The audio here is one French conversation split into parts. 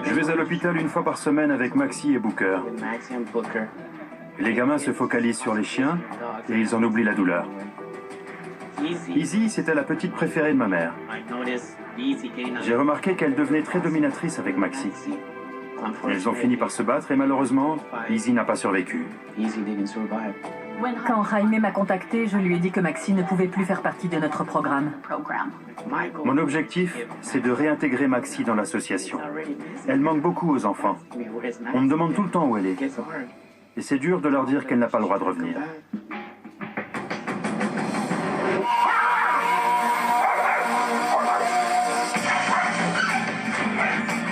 Je vais à l'hôpital une fois par semaine avec Maxi et Booker. Les gamins se focalisent sur les chiens et ils en oublient la douleur. Izzy, c'était la petite préférée de ma mère. J'ai remarqué qu'elle devenait très dominatrice avec Maxi. Elles ont fini par se battre et malheureusement, Izzy n'a pas survécu. Quand Jaime m'a contacté, je lui ai dit que Maxi ne pouvait plus faire partie de notre programme. Mon objectif, c'est de réintégrer Maxi dans l'association. Elle manque beaucoup aux enfants. On me demande tout le temps où elle est. Et c'est dur de leur dire qu'elle n'a pas le droit de revenir.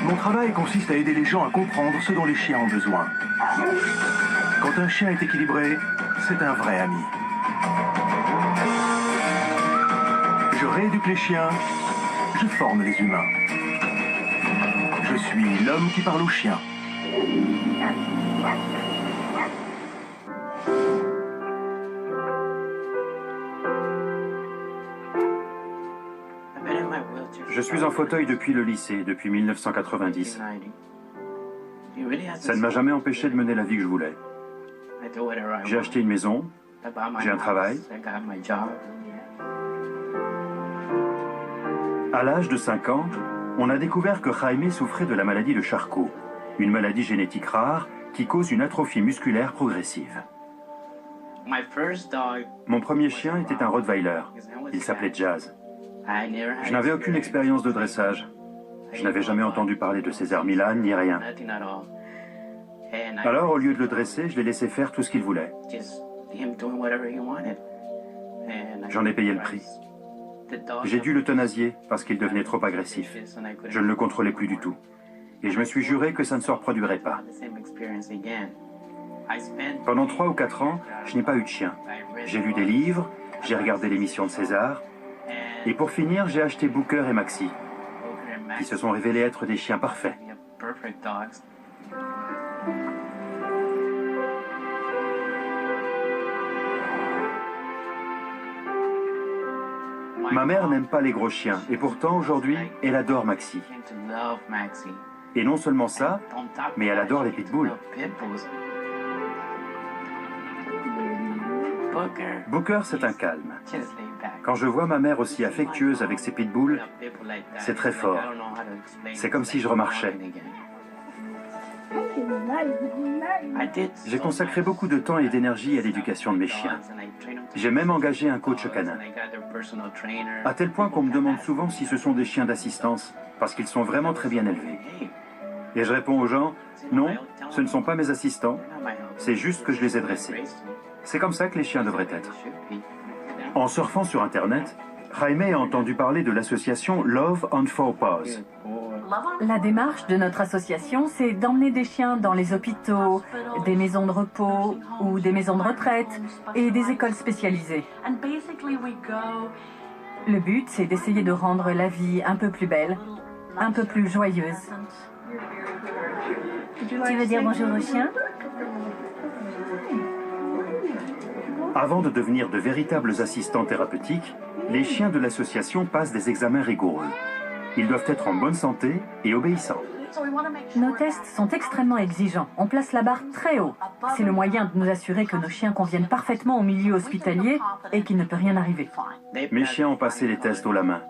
Mon travail consiste à aider les gens à comprendre ce dont les chiens ont besoin. Quand un chien est équilibré, c'est un vrai ami. Je rééduque les chiens, je forme les humains. Je suis l'homme qui parle aux chiens. Je suis en fauteuil depuis le lycée, depuis 1990. Ça ne m'a jamais empêché de mener la vie que je voulais. J'ai acheté une maison, j'ai un travail. À l'âge de 5 ans, on a découvert que Jaime souffrait de la maladie de Charcot, une maladie génétique rare qui cause une atrophie musculaire progressive. Mon premier chien était un Rottweiler. Il s'appelait Jazz. Je n'avais aucune expérience de dressage. Je n'avais jamais entendu parler de César Millan ni rien. Alors, au lieu de le dresser, je l'ai laissé faire tout ce qu'il voulait. J'en ai payé le prix. J'ai dû l'euthanasier parce qu'il devenait trop agressif. Je ne le contrôlais plus du tout. Et je me suis juré que ça ne se reproduirait pas. Pendant 3 ou 4 ans, je n'ai pas eu de chien. J'ai lu des livres, j'ai regardé l'émission de César. Et pour finir, j'ai acheté Booker et Maxi, qui se sont révélés être des chiens parfaits. Ma mère n'aime pas les gros chiens, et pourtant, aujourd'hui, elle adore Maxi. Et non seulement ça, mais elle adore les pitbulls. Booker, c'est un calme. Quand je vois ma mère aussi affectueuse avec ses pitbulls, c'est très fort. C'est comme si je remarchais. J'ai consacré beaucoup de temps et d'énergie à l'éducation de mes chiens. J'ai même engagé un coach canin. À tel point qu'on me demande souvent si ce sont des chiens d'assistance, parce qu'ils sont vraiment très bien élevés. Et je réponds aux gens, non, ce ne sont pas mes assistants, c'est juste que je les ai dressés. C'est comme ça que les chiens devraient être. En surfant sur Internet, Jaime a entendu parler de l'association Love on 4 Paws. La démarche de notre association, c'est d'emmener des chiens dans les hôpitaux, des maisons de repos ou des maisons de retraite et des écoles spécialisées. Le but, c'est d'essayer de rendre la vie un peu plus belle, un peu plus joyeuse. Tu veux dire bonjour aux chiens? Avant de devenir de véritables assistants thérapeutiques, les chiens de l'association passent des examens rigoureux. Ils doivent être en bonne santé et obéissants. Nos tests sont extrêmement exigeants. On place la barre très haut. C'est le moyen de nous assurer que nos chiens conviennent parfaitement au milieu hospitalier et qu'il ne peut rien arriver. Mes chiens ont passé les tests haut la main.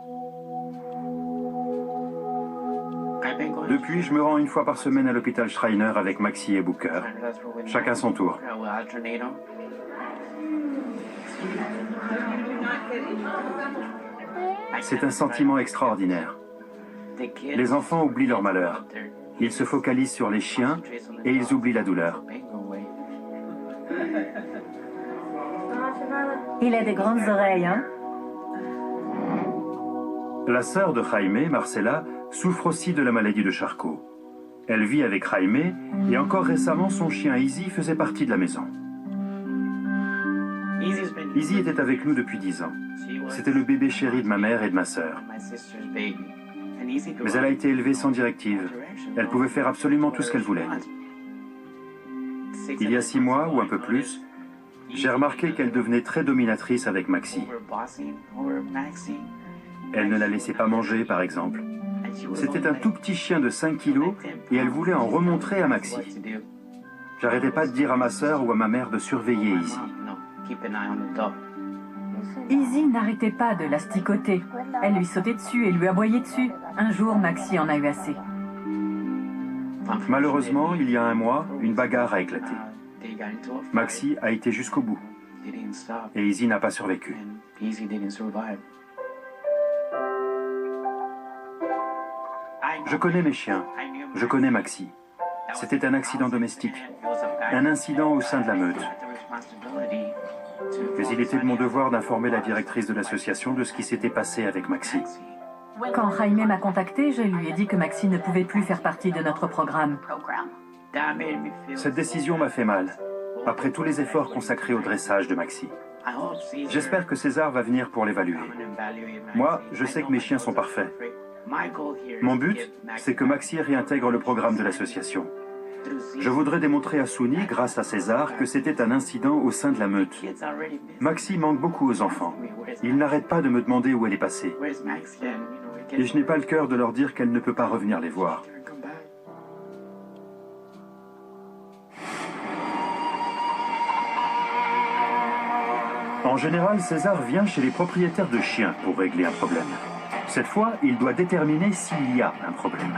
Depuis, je me rends une fois par semaine à l'hôpital Schreiner avec Maxi et Booker. Chacun son tour. C'est un sentiment extraordinaire. Les enfants oublient leur malheur. Ils se focalisent sur les chiens et ils oublient la douleur. Il a de grandes oreilles, hein? La sœur de Jaime, Marcella, souffre aussi de la maladie de Charcot. Elle vit avec Jaime et encore récemment, son chien Izzy faisait partie de la maison. Izzy était avec nous depuis 10 ans. C'était le bébé chéri de ma mère et de ma sœur. Mais elle a été élevée sans directive. Elle pouvait faire absolument tout ce qu'elle voulait. Il y a 6 mois, ou un peu plus, j'ai remarqué qu'elle devenait très dominatrice avec Maxi. Elle ne la laissait pas manger, par exemple. C'était un tout petit chien de 5 kilos et elle voulait en remontrer à Maxi. J'arrêtais pas de dire à ma sœur ou à ma mère de surveiller Izzy. Izzy n'arrêtait pas de l'asticoter. Elle lui sautait dessus et lui aboyait dessus. Un jour, Maxi en a eu assez. Malheureusement, il y a un mois, une bagarre a éclaté. Maxi a été jusqu'au bout et Izzy n'a pas survécu. Je connais mes chiens, je connais Maxi. C'était un accident domestique, un incident au sein de la meute. Mais il était de mon devoir d'informer la directrice de l'association de ce qui s'était passé avec Maxi. Quand Jaime m'a contacté, je lui ai dit que Maxi ne pouvait plus faire partie de notre programme. Cette décision m'a fait mal, après tous les efforts consacrés au dressage de Maxi. J'espère que César va venir pour l'évaluer. Moi, je sais que mes chiens sont parfaits. Mon but, c'est que Maxi réintègre le programme de l'association. Je voudrais démontrer à Souni, grâce à César, que c'était un incident au sein de la meute. Maxi manque beaucoup aux enfants. Ils n'arrêtent pas de me demander où elle est passée. Et je n'ai pas le cœur de leur dire qu'elle ne peut pas revenir les voir. En général, César vient chez les propriétaires de chiens pour régler un problème. Cette fois, il doit déterminer s'il y a un problème.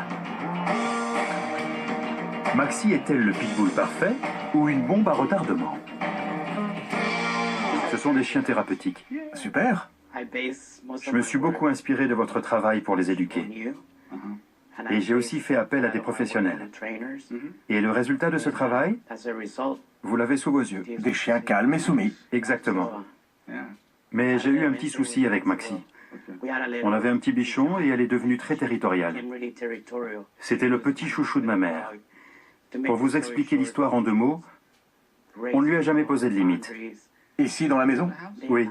Maxi est-elle le pitbull parfait ou une bombe à retardement? Ce sont des chiens thérapeutiques. Super. Je me suis beaucoup inspiré de votre travail pour les éduquer. Et j'ai aussi fait appel à des professionnels. Et le résultat de ce travail, vous l'avez sous vos yeux. Des chiens calmes et soumis. Exactement. Mais j'ai eu un petit souci avec Maxi. On avait un petit bichon et elle est devenue très territoriale. C'était le petit chouchou de ma mère. Pour vous expliquer l'histoire en 2 mots, on ne lui a jamais posé de limite. Ici, dans la maison? Oui.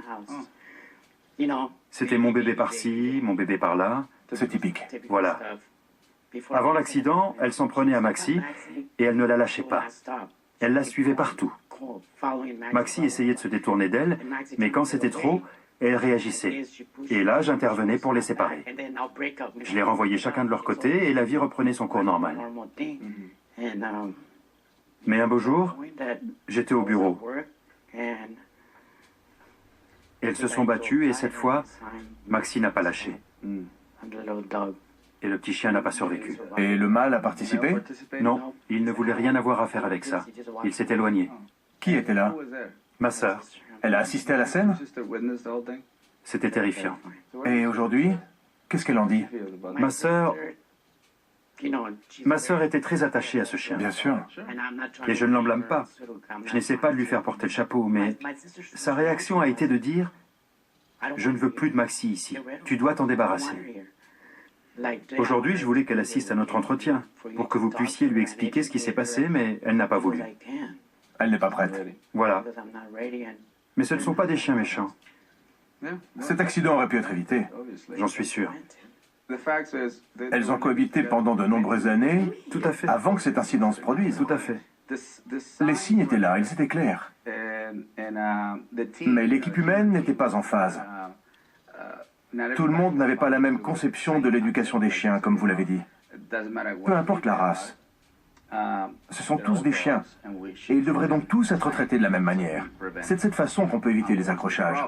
C'était mon bébé par-ci, mon bébé par-là. C'est typique. Voilà. Avant l'accident, elle s'en prenait à Maxi et elle ne la lâchait pas. Elle la suivait partout. Maxi essayait de se détourner d'elle, mais quand c'était trop, elle réagissait. Et là, j'intervenais pour les séparer. Je les renvoyais chacun de leur côté et la vie reprenait son cours normal. Mais un beau jour, j'étais au bureau. Elles se sont battues et cette fois, Maxi n'a pas lâché. Et le petit chien n'a pas survécu. Et le mâle a participé? Non, il ne voulait rien avoir à faire avec ça. Il s'est éloigné. Qui était là? Ma sœur. Elle a assisté à la scène? C'était terrifiant. Et aujourd'hui, qu'est-ce qu'elle en dit? Ma sœur était très attachée à ce chien. Bien sûr. Et je ne l'en blâme pas. Je n'essaie pas de lui faire porter le chapeau, mais sa réaction a été de dire « Je ne veux plus de Maxi ici. Tu dois t'en débarrasser. » Aujourd'hui, je voulais qu'elle assiste à notre entretien, pour que vous puissiez lui expliquer ce qui s'est passé, mais elle n'a pas voulu. Elle n'est pas prête. Voilà. Mais ce ne sont pas des chiens méchants. Cet accident aurait pu être évité. J'en suis sûr. Elles ont cohabité pendant de nombreuses années, Tout à fait. avant que cet incident se produise. Tout à fait. Les signes étaient là, ils étaient clairs. Mais l'équipe humaine n'était pas en phase. Tout le monde n'avait pas la même conception de l'éducation des chiens, comme vous l'avez dit. Peu importe la race. Ce sont tous des chiens. Et ils devraient donc tous être traités de la même manière. C'est de cette façon qu'on peut éviter les accrochages.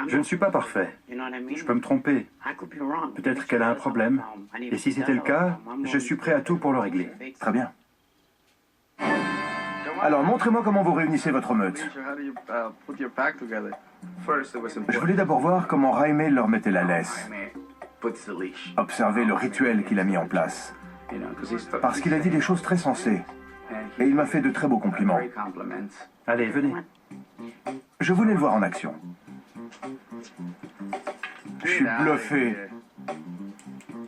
Je ne suis pas parfait. Je peux me tromper. Peut-être qu'elle a un problème. Et si c'était le cas, je suis prêt à tout pour le régler. Très bien. Alors, montrez-moi comment vous réunissez votre meute. Je voulais d'abord voir comment Jaime leur mettait la laisse. Observer le rituel qu'il a mis en place. Parce qu'il a dit des choses très sensées. Et il m'a fait de très beaux compliments. Allez, venez. Je voulais le voir en action. Je suis bluffé.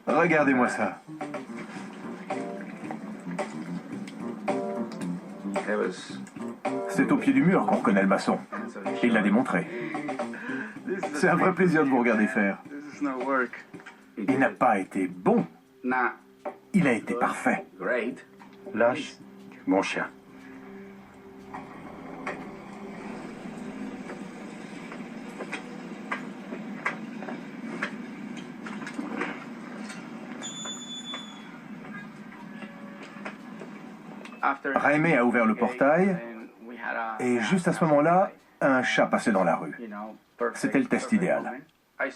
Regardez-moi ça. C'est au pied du mur qu'on reconnaît le maçon. Il l'a démontré. C'est un vrai plaisir de vous regarder faire. Il n'a pas été bon. Il a été parfait. Lâche, mon chien. Raimé a ouvert le portail et juste à ce moment-là, un chat passait dans la rue. C'était le test idéal.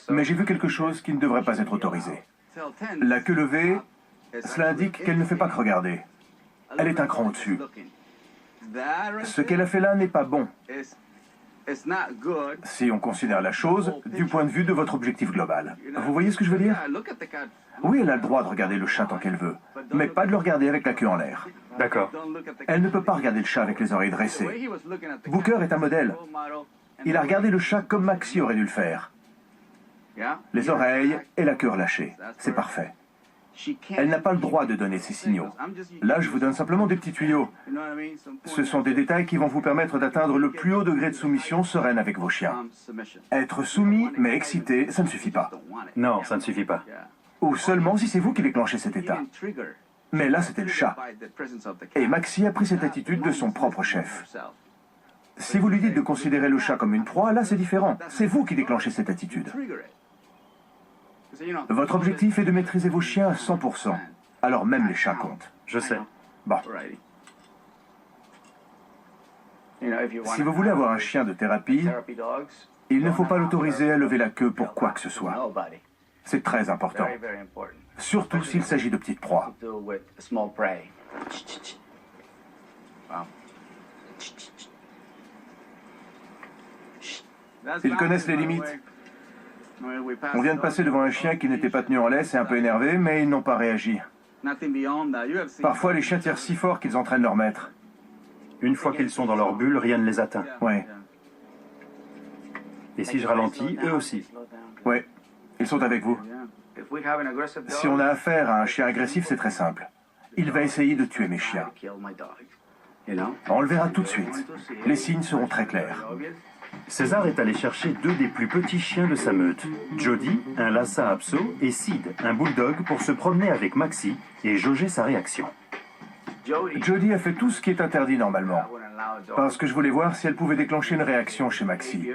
Mais j'ai vu quelque chose qui ne devrait pas être autorisé. La queue levée, cela indique qu'elle ne fait pas que regarder. Elle est un cran au-dessus. Ce qu'elle a fait là n'est pas bon, si on considère la chose du point de vue de votre objectif global. Vous voyez ce que je veux dire? Oui, elle a le droit de regarder le chat tant qu'elle veut, mais pas de le regarder avec la queue en l'air. D'accord. Elle ne peut pas regarder le chat avec les oreilles dressées. Booker est un modèle. Il a regardé le chat comme Maxi aurait dû le faire. Les oreilles et la queue relâchée. C'est parfait. Elle n'a pas le droit de donner ces signaux. Là, je vous donne simplement des petits tuyaux. Ce sont des détails qui vont vous permettre d'atteindre le plus haut degré de soumission sereine avec vos chiens. Être soumis, mais excité, ça ne suffit pas. Non, ça ne suffit pas. Ou seulement si c'est vous qui déclenchez cet état. Mais là, c'était le chat. Et Maxi a pris cette attitude de son propre chef. Si vous lui dites de considérer le chat comme une proie, là, c'est différent. C'est vous qui déclenchez cette attitude. Votre objectif est de maîtriser vos chiens à 100%. Alors même les chats comptent. Je sais. Bon. Si vous voulez avoir un chien de thérapie, il ne faut pas l'autoriser à lever la queue pour quoi que ce soit. C'est très important. Surtout s'il s'agit de petites proies. Ils connaissent les limites. On vient de passer devant un chien qui n'était pas tenu en laisse et un peu énervé, mais ils n'ont pas réagi. Parfois, les chiens tirent si fort qu'ils entraînent leur maître. Une fois qu'ils sont dans leur bulle, rien ne les atteint. Ouais, Et si je ralentis, eux aussi. ouais, ils sont avec vous. Si on a affaire à un chien agressif, c'est très simple. Il va essayer de tuer mes chiens. On le verra tout de suite. Les signes seront très clairs. César est allé chercher deux des plus petits chiens de sa meute. Jody, un Lhasa Apso, et Sid, un bulldog, pour se promener avec Maxi et jauger sa réaction. Jody a fait tout ce qui est interdit normalement, parce que je voulais voir si elle pouvait déclencher une réaction chez Maxi.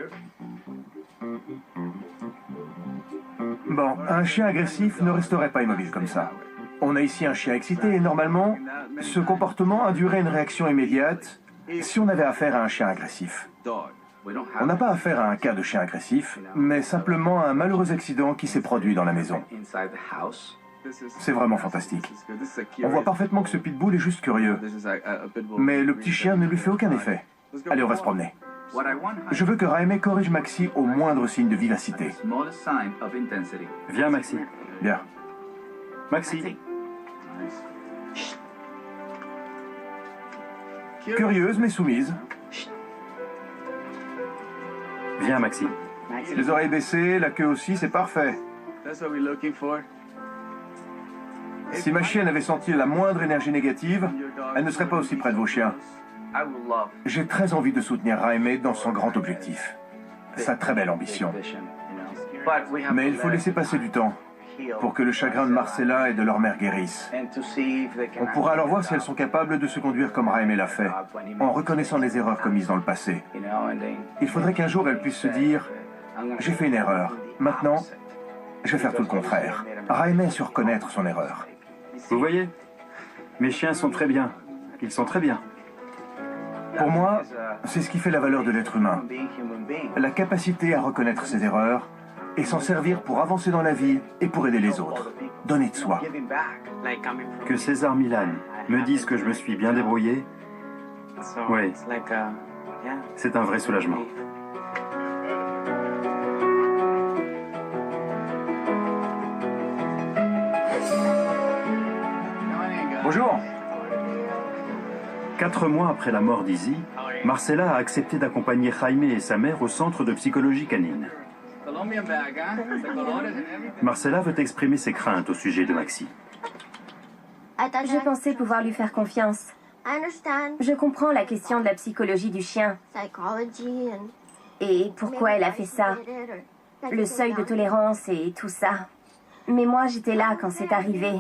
Bon, un chien agressif ne resterait pas immobile comme ça. On a ici un chien excité et normalement, ce comportement induirait une réaction immédiate si on avait affaire à un chien agressif. On n'a pas affaire à un cas de chien agressif, mais simplement à un malheureux accident qui s'est produit dans la maison. C'est vraiment fantastique. On voit parfaitement que ce pitbull est juste curieux, mais le petit chien ne lui fait aucun effet. Allez, on va se promener. Je veux que Raimé corrige Maxi au moindre signe de vivacité. Viens, Maxi. Bien. Maxi. Curieuse mais soumise. Viens, Maxi. Les oreilles baissées, la queue aussi, c'est parfait. Si ma chienne avait senti la moindre énergie négative, elle ne serait pas aussi près de vos chiens. J'ai très envie de soutenir Raimé dans son grand objectif. Sa très belle ambition. Mais il faut laisser passer du temps pour que le chagrin de Marcella et de leur mère guérisse. On pourra alors voir si elles sont capables de se conduire comme Raimé l'a fait, en reconnaissant les erreurs commises dans le passé. Il faudrait qu'un jour elles puissent se dire « J'ai fait une erreur. Maintenant, je vais faire tout le contraire. » Raimé a su reconnaître son erreur. Vous voyez? Mes chiens sont très bien. Ils sont très bien. Pour moi, c'est ce qui fait la valeur de l'être humain. La capacité à reconnaître ses erreurs et s'en servir pour avancer dans la vie et pour aider les autres. Donner de soi. Que César Milan me dise que je me suis bien débrouillé, oui, c'est un vrai soulagement. Bonjour. 4 mois après la mort d'Izzy, Marcella a accepté d'accompagner Jaime et sa mère au centre de psychologie canine. Marcella veut exprimer ses craintes au sujet de Maxi. Je pensais pouvoir lui faire confiance. Je comprends la question de la psychologie du chien. Et pourquoi elle a fait ça. Le seuil de tolérance et tout ça. Mais moi, j'étais là quand c'est arrivé.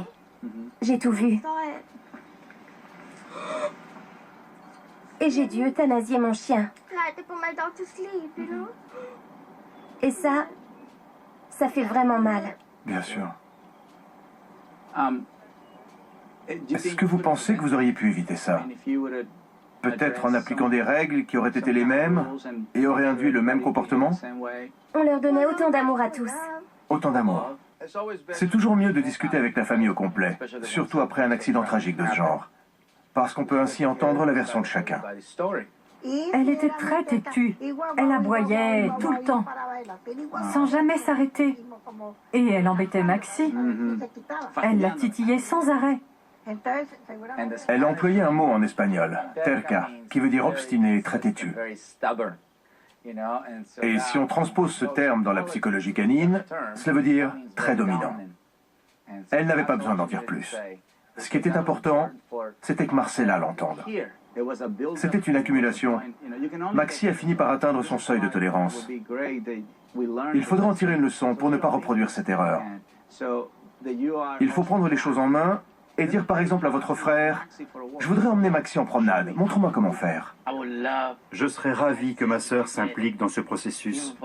J'ai tout vu. Et j'ai dû euthanasier mon chien. Et ça fait vraiment mal. Bien sûr. Est-ce que vous pensez que vous auriez pu éviter ça? Peut-être en appliquant des règles qui auraient été les mêmes et auraient induit le même comportement? On leur donnait autant d'amour à tous. Autant d'amour. C'est toujours mieux de discuter avec la famille au complet, surtout après un accident tragique de ce genre, parce qu'on peut ainsi entendre la version de chacun. Elle était très têtue. Elle aboyait tout le temps, sans jamais s'arrêter. Et elle embêtait Maxi. Elle la titillait sans arrêt. Elle employait un mot en espagnol, terca, qui veut dire obstiné, très têtu. Et si on transpose ce terme dans la psychologie canine, cela veut dire très dominant. Elle n'avait pas besoin d'en dire plus. Ce qui était important, c'était que Marcella l'entende. C'était une accumulation. Maxi a fini par atteindre son seuil de tolérance. Il faudra en tirer une leçon pour ne pas reproduire cette erreur. Il faut prendre les choses en main et dire par exemple à votre frère « Je voudrais emmener Maxi en promenade, montre-moi comment faire. » Je serais ravi que ma sœur s'implique dans ce processus,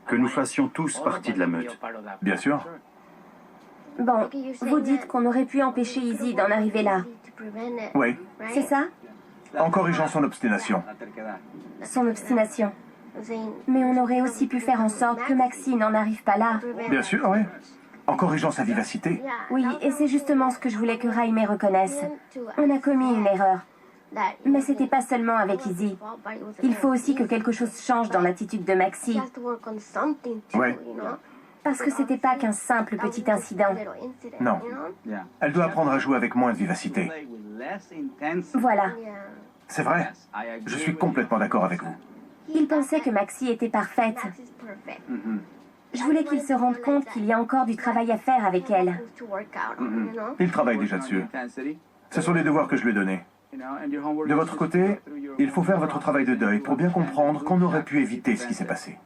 que nous fassions tous partie de la meute. Bien sûr. Bon, vous dites qu'on aurait pu empêcher Izzy d'en arriver là. Oui, C'est ça? en corrigeant son obstination. Son obstination. Mais on aurait aussi pu faire en sorte que Maxi n'en arrive pas là. Bien sûr, oui. En corrigeant sa vivacité. Oui, et c'est justement ce que je voulais que Jaime reconnaisse. On a commis une erreur. Mais c'était pas seulement avec Izzy. Il faut aussi que quelque chose change dans l'attitude de Maxi. Oui. Parce que c'était pas qu'un simple petit incident. Non. Elle doit apprendre à jouer avec moins de vivacité. Voilà. C'est vrai. Je suis complètement d'accord avec vous. Il pensait que Maxi était parfaite. Je voulais qu'il se rende compte qu'il y a encore du travail à faire avec elle. Il travaille déjà dessus. Ce sont les devoirs que je lui ai donnés. De votre côté, il faut faire votre travail de deuil pour bien comprendre qu'on aurait pu éviter ce qui s'est passé.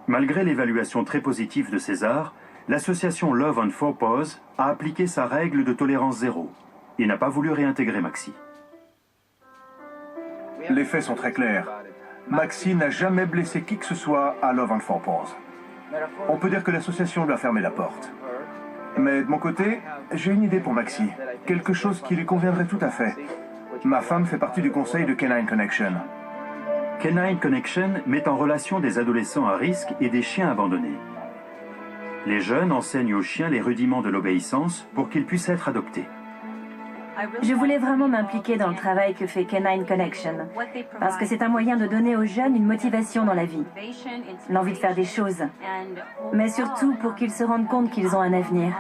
Malgré l'évaluation très positive de César, l'association Love on Four Paws a appliqué sa règle de tolérance zéro et n'a pas voulu réintégrer Maxi. Les faits sont très clairs. Maxi n'a jamais blessé qui que ce soit à Love on Four Paws. On peut dire que l'association lui a fermé la porte. Mais de mon côté, j'ai une idée pour Maxi. Quelque chose qui lui conviendrait tout à fait. Ma femme fait partie du conseil de Canine Connection. Canine Connection met en relation des adolescents à risque et des chiens abandonnés. Les jeunes enseignent aux chiens les rudiments de l'obéissance pour qu'ils puissent être adoptés. Je voulais vraiment m'impliquer dans le travail que fait Canine Connection, parce que c'est un moyen de donner aux jeunes une motivation dans la vie, l'envie de faire des choses, mais surtout pour qu'ils se rendent compte qu'ils ont un avenir.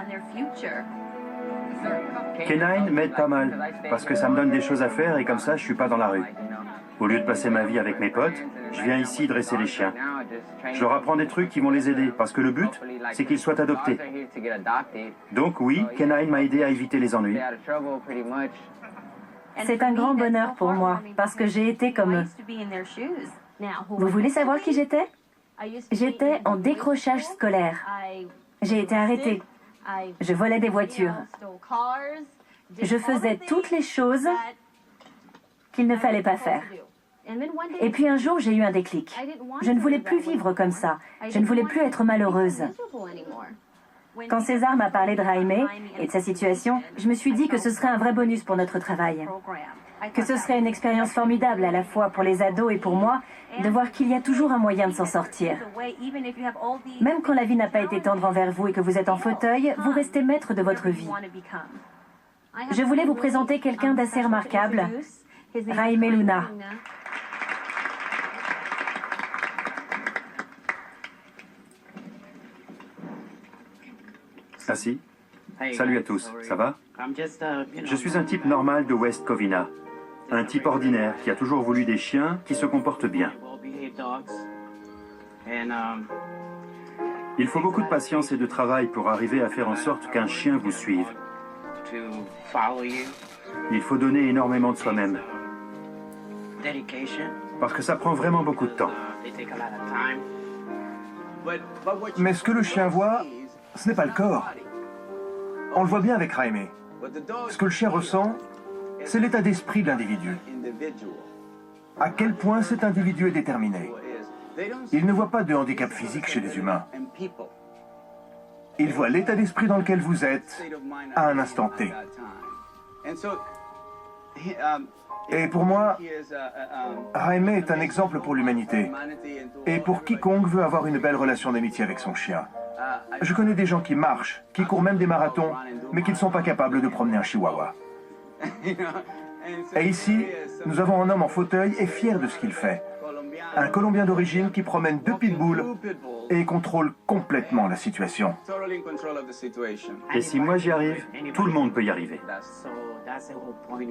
Canine m'aide pas mal, parce que ça me donne des choses à faire et comme ça je suis pas dans la rue. Au lieu de passer ma vie avec mes potes, je viens ici dresser les chiens. Je leur apprends des trucs qui vont les aider, parce que le but, c'est qu'ils soient adoptés. Donc oui, Canine m'a aidé à éviter les ennuis. C'est un grand bonheur pour moi, parce que j'ai été comme eux. Vous voulez savoir qui j'étais? J'étais en décrochage scolaire. J'ai été arrêtée. Je volais des voitures. Je faisais toutes les choses qu'il ne fallait pas faire. Et puis un jour, j'ai eu un déclic. Je ne voulais plus vivre comme ça. Je ne voulais plus être malheureuse. Quand César m'a parlé de Jaime et de sa situation, je me suis dit que ce serait un vrai bonus pour notre travail. Que ce serait une expérience formidable à la fois pour les ados et pour moi, de voir qu'il y a toujours un moyen de s'en sortir. Même quand la vie n'a pas été tendre envers vous et que vous êtes en fauteuil, vous restez maître de votre vie. Je voulais vous présenter quelqu'un d'assez remarquable, Jaime Luna. Assis. Salut à tous, ça va? Je suis un type normal de West Covina. Un type ordinaire qui a toujours voulu des chiens qui se comportent bien. Il faut beaucoup de patience et de travail pour arriver à faire en sorte qu'un chien vous suive. Il faut donner énormément de soi-même. Parce que ça prend vraiment beaucoup de temps. Mais ce que le chien voit, ce n'est pas le corps. On le voit bien avec Jaime. Ce que le chien ressent, c'est l'état d'esprit de l'individu. À quel point cet individu est déterminé. Il ne voit pas de handicap physique chez les humains. Il voit l'état d'esprit dans lequel vous êtes à un instant T. Et pour moi, Jaime est un exemple pour l'humanité et pour quiconque veut avoir une belle relation d'amitié avec son chien. Je connais des gens qui marchent, qui courent même des marathons, mais qui ne sont pas capables de promener un chihuahua. Et ici, nous avons un homme en fauteuil et fier de ce qu'il fait. Un Colombien d'origine qui promène 2 pitbulls et contrôle complètement la situation. Et si moi j'y arrive, tout le monde peut y arriver.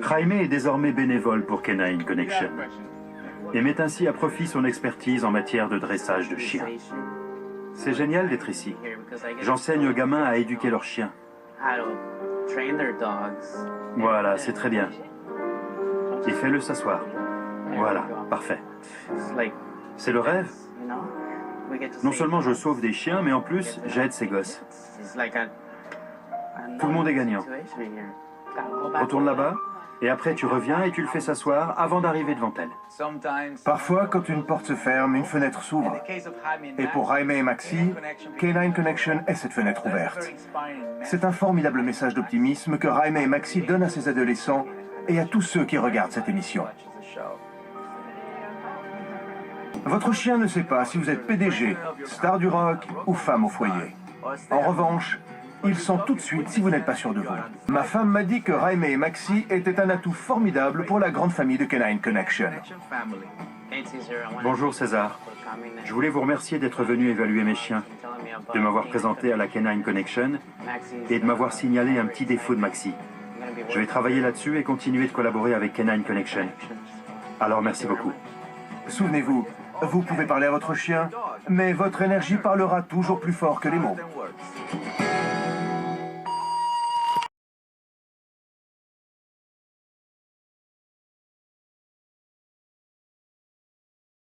Jaime est désormais bénévole pour Canine Connection et met ainsi à profit son expertise en matière de dressage de chiens. C'est génial d'être ici. J'enseigne aux gamins à éduquer leurs chiens. Voilà, c'est très bien. Et fais-le s'asseoir. Voilà, parfait. C'est le rêve. Non seulement je sauve des chiens, mais en plus, j'aide ces gosses. Tout le monde est gagnant. Retourne là-bas, et après tu reviens et tu le fais s'asseoir avant d'arriver devant elle. Parfois, quand une porte se ferme, une fenêtre s'ouvre. Et pour Jaime et Maxi, Canine Connection est cette fenêtre ouverte. C'est un formidable message d'optimisme que Jaime et Maxi donnent à ces adolescents et à tous ceux qui regardent cette émission. Votre chien ne sait pas si vous êtes PDG, star du rock ou femme au foyer. En revanche, il sent tout de suite si vous n'êtes pas sûr de vous. Ma femme m'a dit que Jaime et Maxi étaient un atout formidable pour la grande famille de Canine Connection. Bonjour César. Je voulais vous remercier d'être venu évaluer mes chiens, de m'avoir présenté à la Canine Connection et de m'avoir signalé un petit défaut de Maxi. Je vais travailler là-dessus et continuer de collaborer avec Canine Connection. Alors merci beaucoup. Souvenez-vous, vous pouvez parler à votre chien, mais votre énergie parlera toujours plus fort que les mots.